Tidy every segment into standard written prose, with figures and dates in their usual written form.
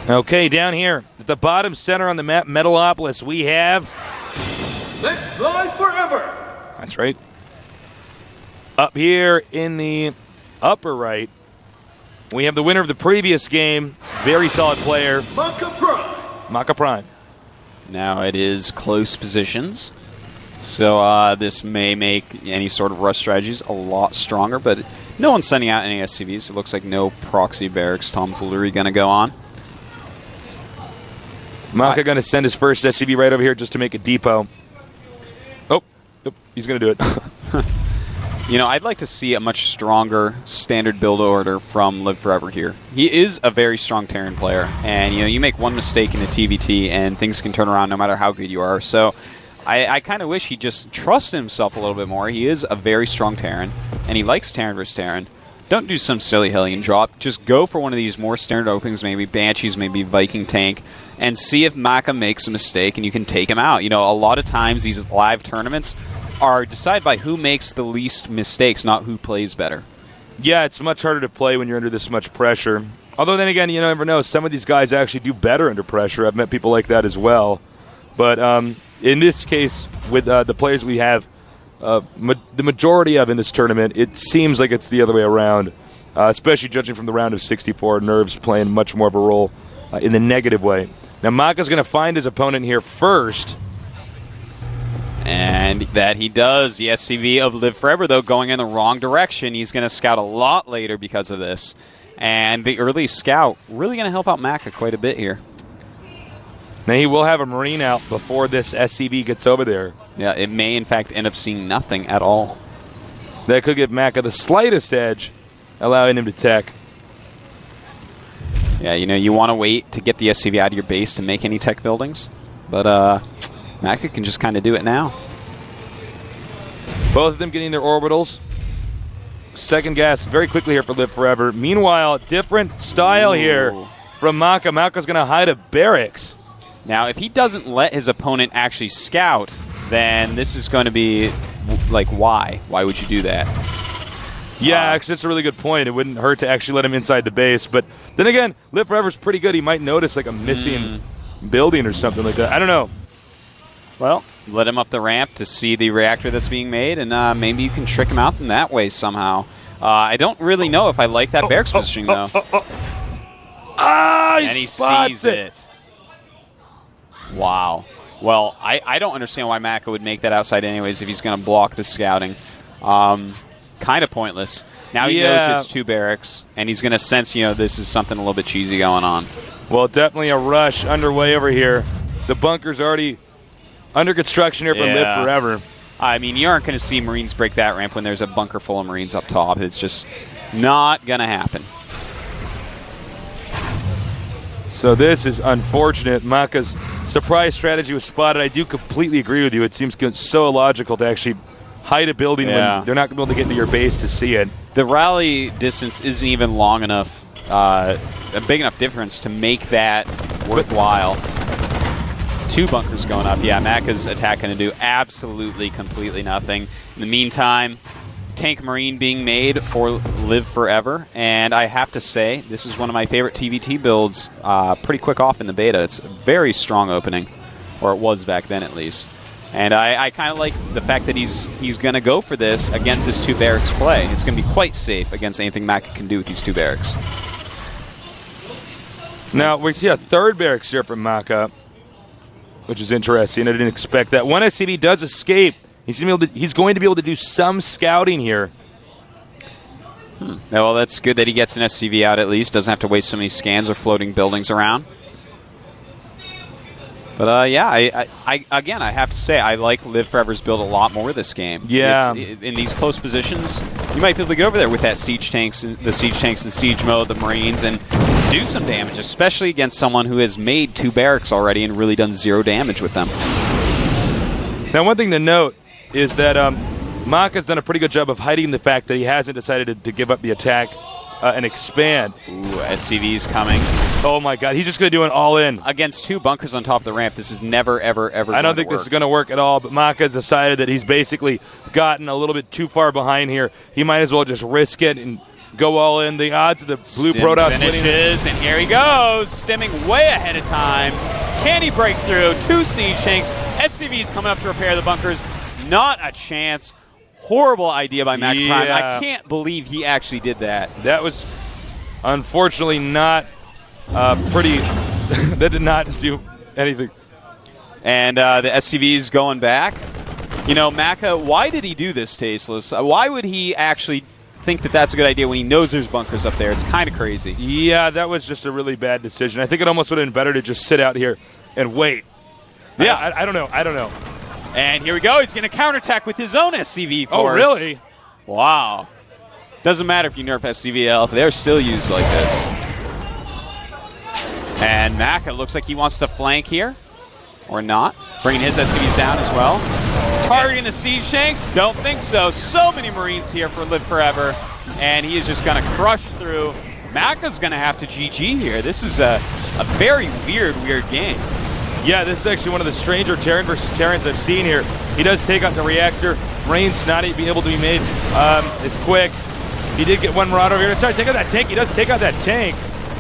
Okay, down here at the bottom center on the map, Metalopolis, we have... Let's LiveForever! That's right. Up here in the upper right, we have the winner of the previous game, very solid player, Maka Prime. Maka Prime. Now it is close positions, so this may make any sort of rush strategies a lot stronger, but no one's sending out any SCVs. It looks like no proxy barracks tomfoolery going to go on. Maka going to send his first SCV right over here just to make a depot. Oh, he's going to do it. You know, I'd like to see a much stronger standard build order from LiveForever here. He is a very strong Terran player, and you make one mistake in a TVT and things can turn around no matter how good you are. So I kind of wish he just trusted himself a little bit more. He is a very strong Terran, and he likes Terran versus Terran. Don't do some silly Hellion drop. Just go for one of these more standard openings, maybe Banshees, maybe Viking Tank, and see if Maka makes a mistake and you can take him out. You know, a lot of times these live tournaments are decided by who makes the least mistakes, not who plays better. Yeah, it's much harder to play when you're under this much pressure. Although then again, you never know. Some of these guys actually do better under pressure. I've met people like that as well. But in this case, with the players we have, the majority of in this tournament, it seems like it's the other way around, especially judging from the round of 64. Nerves playing much more of a role in the negative way. Now, Maka's going to find his opponent here first. And that he does. The SCV of LiveForever, though, going in the wrong direction. He's going to scout a lot later because of this. And the early scout really going to help out Maka quite a bit here. Now, he will have a Marine out before this SCV gets over there. Yeah, it may, in fact, end up seeing nothing at all. That could give Maka the slightest edge, allowing him to tech. Yeah, you want to wait to get the SCV out of your base to make any tech buildings. But Maka can just kind of do it now. Both of them getting their orbitals. Second gas very quickly here for LiveForever. Meanwhile, different style here from Maka. Maka's going to hide a barracks. Now, if he doesn't let his opponent actually scout, then this is going to be, like, why? Why would you do that? Yeah, actually, that's a really good point. It wouldn't hurt to actually let him inside the base. But then again, LiveForever's pretty good. He might notice, like, a missing building or something like that. I don't know. Well, let him up the ramp to see the reactor that's being made, and maybe you can trick him out in that way somehow. I don't really know if I like that barracks positioning, though. Ah, and he sees it. Wow. Well, I don't understand why Maka would make that outside anyways if he's going to block the scouting. Kind of pointless. Now he knows his two barracks, and he's going to sense, this is something a little bit cheesy going on. Well, definitely a rush underway over here. The bunker's already under construction here for LiveForever. I mean, you aren't going to see Marines break that ramp when there's a bunker full of Marines up top. It's just not going to happen. So this is unfortunate. Maka's surprise strategy was spotted. I do completely agree with you. It seems so illogical to actually hide a building when they're not going to be able to get into your base to see it. The rally distance isn't even long enough, a big enough difference to make that worthwhile. Two bunkers going up. Yeah, Maka's attack going to do absolutely, completely nothing. In the meantime, Tank Marine being made for LiveForever, and I have to say, this is one of my favorite TVT builds pretty quick off in the beta. It's a very strong opening, or it was back then at least. And I kind of like the fact that he's going to go for this against this two barracks play. It's going to be quite safe against anything Maka can do with these two barracks. Now, we see a third barracks here from Maka, which is interesting. I didn't expect that. One SCV does escape. He's going to be able to do some scouting here. Yeah, well, that's good that he gets an SCV out at least. Doesn't have to waste so many scans or floating buildings around. But, yeah, I have to say, I like LiveForever's build a lot more this game. Yeah. In these close positions, you might be able to get over there with that siege tanks, and siege mode, the Marines, and do some damage, especially against someone who has made two barracks already and really done zero damage with them. Now, one thing to note is that Maka's done a pretty good job of hiding the fact that he hasn't decided to give up the attack and expand. Ooh, SCV's coming. Oh, my God. He's just going to do an all-in. Against two bunkers on top of the ramp, this is never, ever, ever I don't think this is going to work at all, but Maka's decided that he's basically gotten a little bit too far behind here. He might as well just risk it and go all in. The odds of the blue Stim Protoss winning. finishes, and here he goes, stimming way ahead of time. Can he break through? 2 siege tanks. SCV's coming up to repair the bunkers. Not a chance. Horrible idea by Maka Prime. I can't believe he actually did that. That was unfortunately not pretty. That did not do anything. And the SCV's going back. You know, Maka, why did he do this, Tasteless? Why would he actually think that that's a good idea when he knows there's bunkers up there? It's kind of crazy. Yeah, that was just a really bad decision. I think it almost would have been better to just sit out here and wait. Yeah. I don't know. I don't know. And here we go. He's going to counterattack with his own SCV force. Oh, really? Wow. Doesn't matter if you nerf SCVL. They're still used like this. And Maka looks like he wants to flank here. Or not. Bringing his SCVs down as well. Targeting the siege tanks? Don't think so. So many Marines here for LiveForever. And he is just going to crush through. Maka's going to have to GG here. This is a very weird game. Yeah, this is actually one of the stranger Terran versus Terrans I've seen here. He does take out the reactor. Marines not being able to be made as quick. He did get one Marauder here to try to take out that tank. He does take out that tank.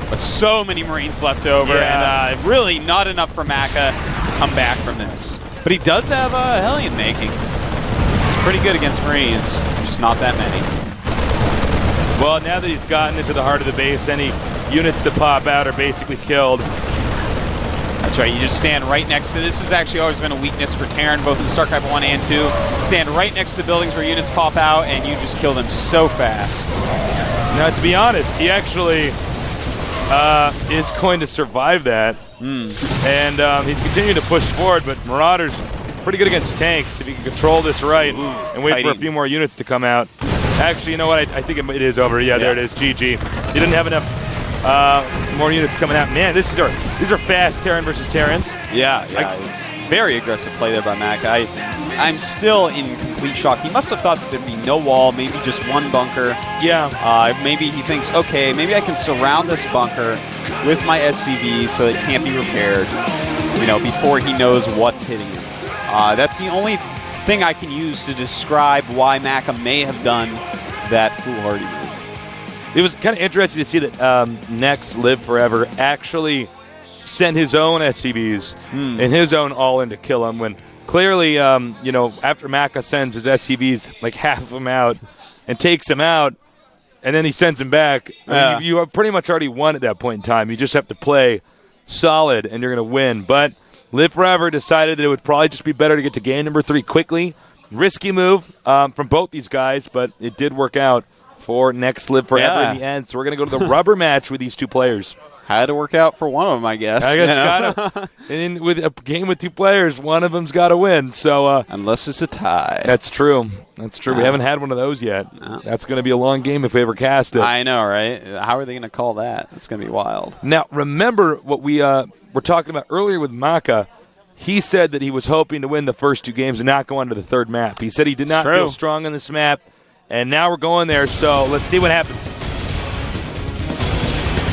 But so many Marines left over, and really not enough for Maka to come back from this. But he does have a Hellion making. It's pretty good against Marines, just not that many. Well, now that he's gotten into the heart of the base, any units that pop out are basically killed. That's right, you just stand right next to this. Has actually always been a weakness for Terran, both in StarCraft 1 and 2. Stand right next to the buildings where units pop out, and you just kill them so fast. Now, to be honest, he actually is going to survive that. And he's continuing to push forward, but Marauder's pretty good against tanks if he can control this right and wait for a few more units to come out. Actually, you know what? I think it is over. Yeah, there it is. GG. He didn't have enough more units coming out. Man, these are fast Terran versus Terrans. Yeah, it's very aggressive play there by Maka. I'm still in complete shock. He must have thought that there'd be no wall, maybe just one bunker. Yeah. Maybe he thinks, okay, maybe I can surround this bunker with my SCV so it can't be repaired, you know, before he knows what's hitting him. That's the only thing I can use to describe why Maka may have done that foolhardy move. It was kind of interesting to see that Next LiveForever actually sent his own SCVs and his own all-in to kill him when clearly, you know, after Maka sends his SCVs, like half of them out and takes him out, and then he sends him back, I mean, you have pretty much already won at that point in time. You just have to play solid, and you're going to win. But LiveForever decided that it would probably just be better to get to game number 3 quickly. Risky move from both these guys, but it did work out for Next LiveForever in the end. So we're going to go to the rubber match with these two players. Had to work out for one of them, I guess. I guess gotta. And with a game with 2 players, one of them's got to win. So unless it's a tie. That's true. That's true. We haven't had one of those yet. No. That's going to be a long game if we ever cast it. I know, right? How are they going to call that? That's going to be wild. Now, remember what we were talking about earlier with Maka. He said that he was hoping to win the first 2 games and not go on to the 3rd map. He said he did not feel strong on this map, and now we're going there, so let's see what happens.